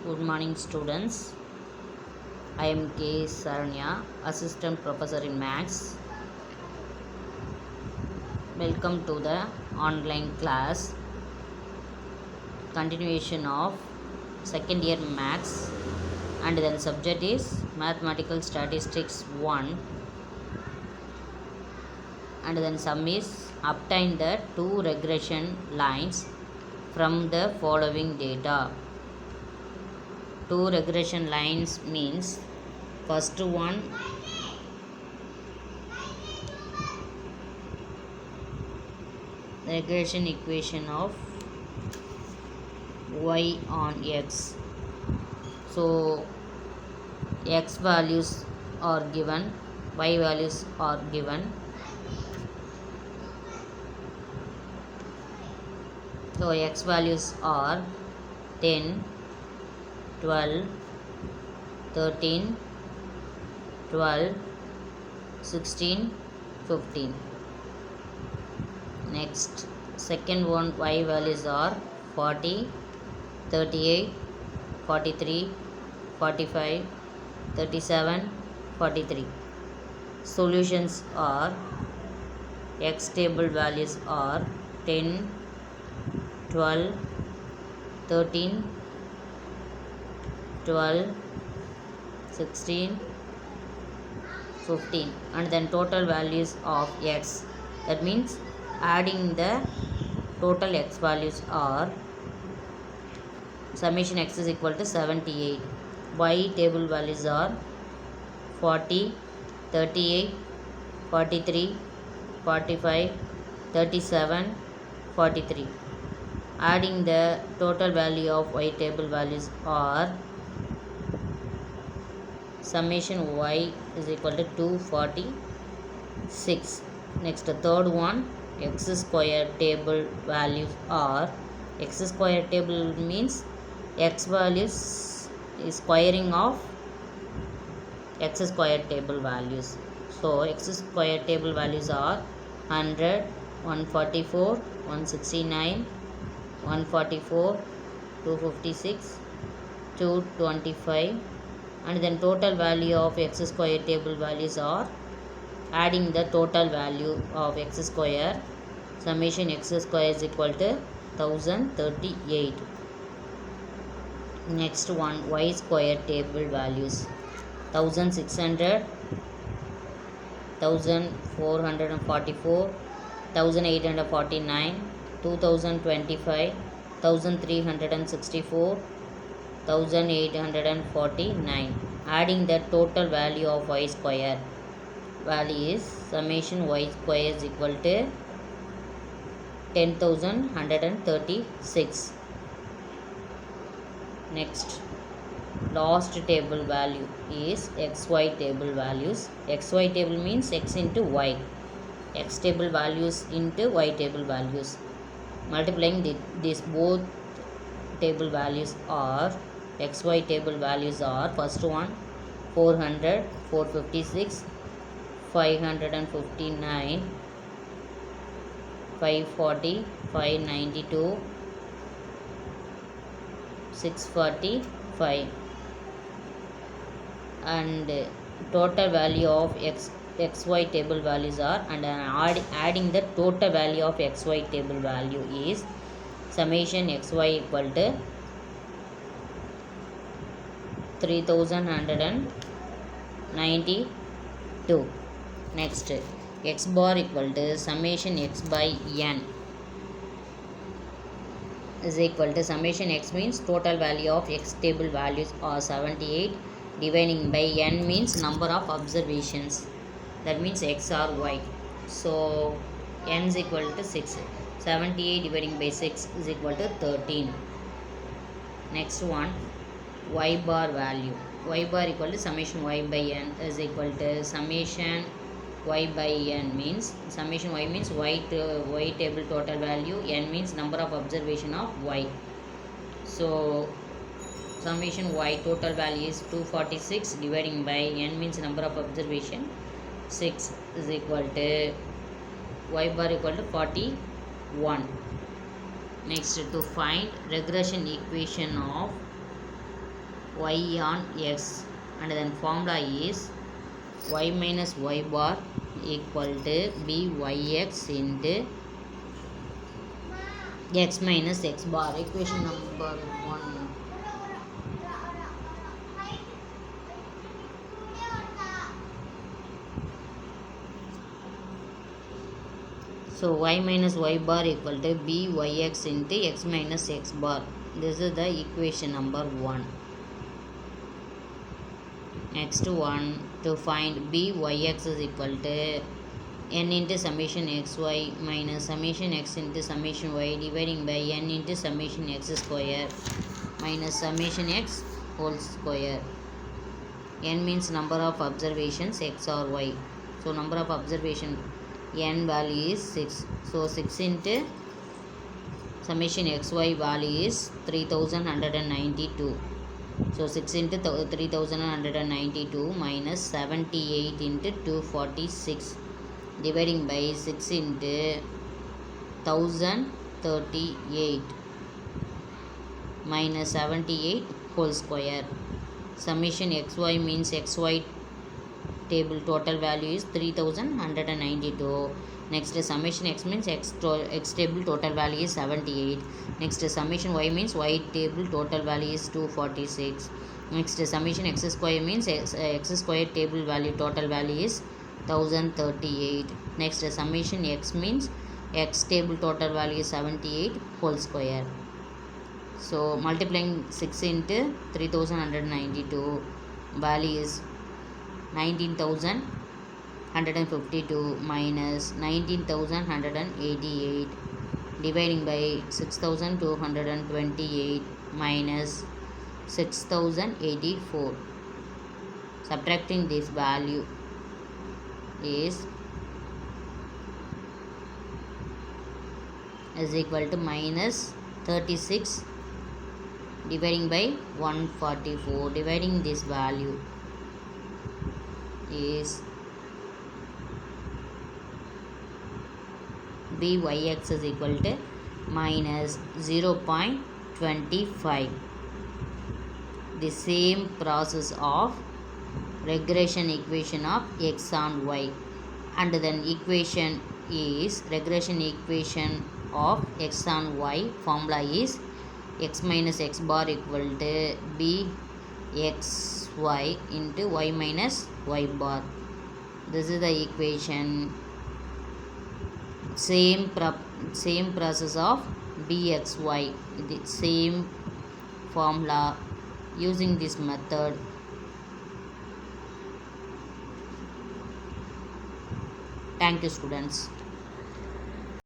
Good morning, students. I am K. Saranya, Assistant Professor in Maths. Welcome to the online class, continuation of second year Maths, and then subject is Mathematical Statistics 1, and then sum is obtain the two regression lines from the following data. Two regression lines means first one regression equation of y on x. So x values are given, y values are given. So x values are 10, 12, 13, 12, 16, 15. Next, second one y values are 40, 38, 43, 45, 37, 43. Solutions are x table values are 10, 12, 13, 12, 16, 15, and then total values of x. That means adding the total x values are summation x is equal to 78. Y table values are 40, 38, 43, 45, 37, 43. Adding the total value of y table values are summation y is equal to 246. Next, the third one x square table values are x square table means x values is squaring of x square table values. So x square table values are 100, 144, 169, 144, 256, 225, and then total value of x square table values are adding the total value of x square, summation x square is equal to 1038. Next one y square table values 1600, 1444, 1849, 2025, 1364, 1849. Adding the total value of y square value is summation y square is equal to 10,136. Next, last table value is xy table values. Xy table means x into y. X table values into y table values. Multiplying these both table values are xy table values are first one 400, 456, 559, 540, 592, 645, and total value of xy table values are, and adding the total value of xy table value is summation xy equal to 3192. Next, x bar equal to summation x by n is equal to summation x means total value of x table values are 78, dividing by n means number of observations, that means x or y. So n is equal to 6. 78 dividing by 6 is equal to 13. Next one y bar value. Y bar equal to summation y by n is equal to summation y by n means summation y means y table total value, n means number of observation of y. So summation y total value is 246, dividing by n means number of observation 6 is equal to y bar equal to 41. Next, to find regression equation of y on x, and then formula is y minus y bar equal to byx into x minus x bar. Equation number 1. So y minus y bar equal to byx into x minus x bar. This is the equation number 1. Next one, to find byx is equal to n into summation xy minus summation x into summation y dividing by n into summation x square minus summation x whole square. N means number of observations x or y. So number of observation n value is 6. So 6 into summation xy value is 3192. So 6 into 3192 minus 78 into 246 dividing by 6 into 1038 minus 78 whole square. Summation xy means xy table total value is 3192. Next summation x means x table total value is 78. Next summation y means y table total value is 246. Next summation x square means x square table value total value is 1038. Next summation x means x table total value is 78 whole square. So multiplying 6 into 3192 value is 19,152 minus 19,188 dividing by 6,228 minus 6,084. Subtracting this value is equal to minus 36 dividing by 144. Dividing this value is byx is equal to minus 0.25. The same process of regression equation of x on y, and then equation is regression equation of x on y formula is x minus x bar equal to bxy into y minus y bar. This is the equation. Same process of bxy, the same formula using this method. Thank you, students.